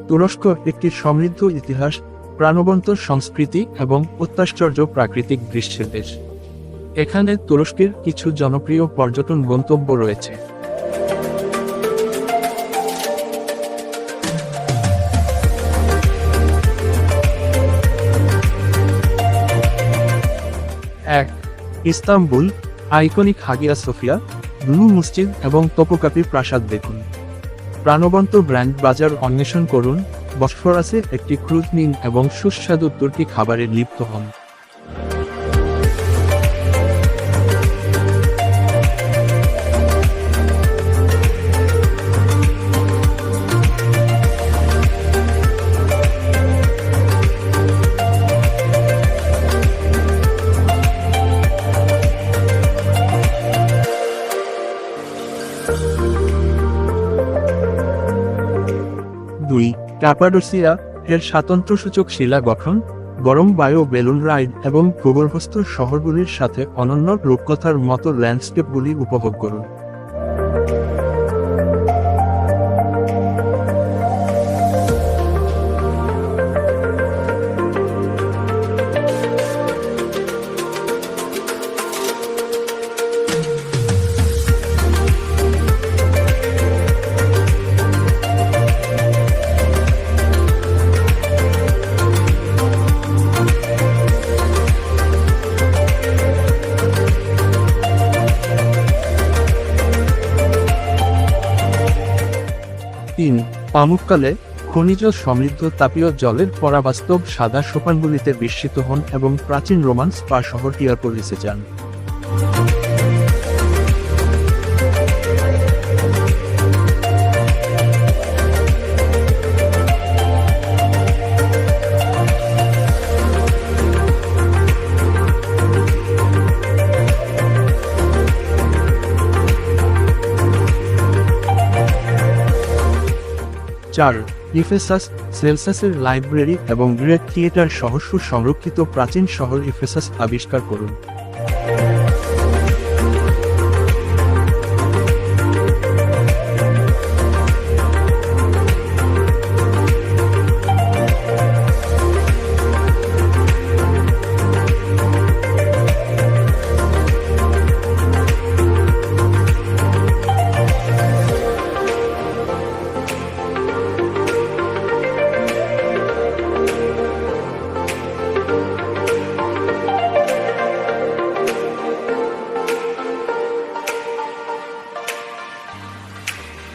তুরস্ক একটি সমৃদ্ধ ইতিহাস, প্রাণবন্ত সংস্কৃতি এবং অত্যাশ্চর্য প্রাকৃতিক দৃশ্যের দেশ। এখানে তুরস্কের কিছু জনপ্রিয় পর্যটন গন্তব্য রয়েছে। এক, Istanbul. Iconic Hagia Sophia, Blue মসজিদ এবং তোপকাপি প্রাসাদ দেখুন। প্রাণবন্ত ব্র্যান্ড বাজার অন্বেষণ করুন, বসফরাসে একটি ক্রুজ নিন এবং সুস্বাদু তুর্কি খাবারে লিপ্ত হন। 2. ক্যাপাডোসিয়া এর স্বাতন্ত্র্যসূচক শিলা গঠন, গরম বায়ু বেলুন রাইড এবং ভূগর্ভস্থ শহরগুলির সাথে অনন্য রূপকথার মতো ল্যান্ডস্কেপগুলি উপভোগ করুন। 3. পামুক্কালে খনিজ সমৃদ্ধ তাপীয় জলের পরাবাস্তব সাদা সোপানগুলিতে বিস্মিত হন এবং প্রাচীন রোমান স্পা শহর টিয়ারপোলিসে যান। 4. ইফেসাস। সেলসাসের লাইব্রেরি এবং গ্রেট থিয়েটার সহ সুসংরক্ষিত প্রাচীন শহর ইফেসাস আবিষ্কার করুন।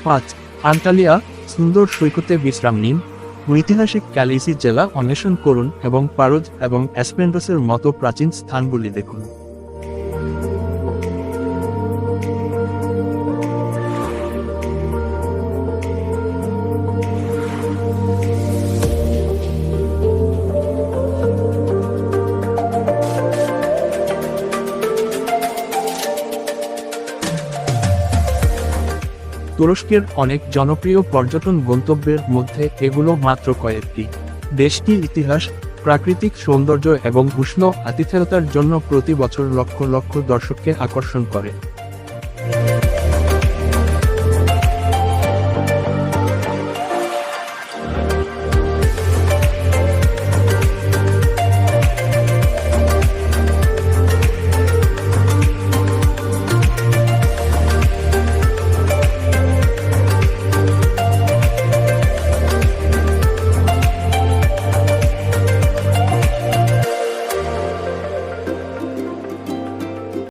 5. আন্টালিয়া। সুন্দর সৈকতে বিশ্রাম নিন, ঐতিহাসিক ক্যালিসি জেলা অন্বেষণ করুন এবং পারোজ এবং অ্যাসপেন্ডোসের মতো প্রাচীন স্থানগুলি দেখুন। তুরস্কের অনেক জনপ্রিয় পর্যটন গন্তব্যের মধ্যে এগুলো মাত্র কয়েকটি। দেশটির ইতিহাস, প্রাকৃতিক সৌন্দর্য এবং উষ্ণ আতিথেয়তার জন্য প্রতি বছর লক্ষ লক্ষ দর্শককে আকর্ষণ করে।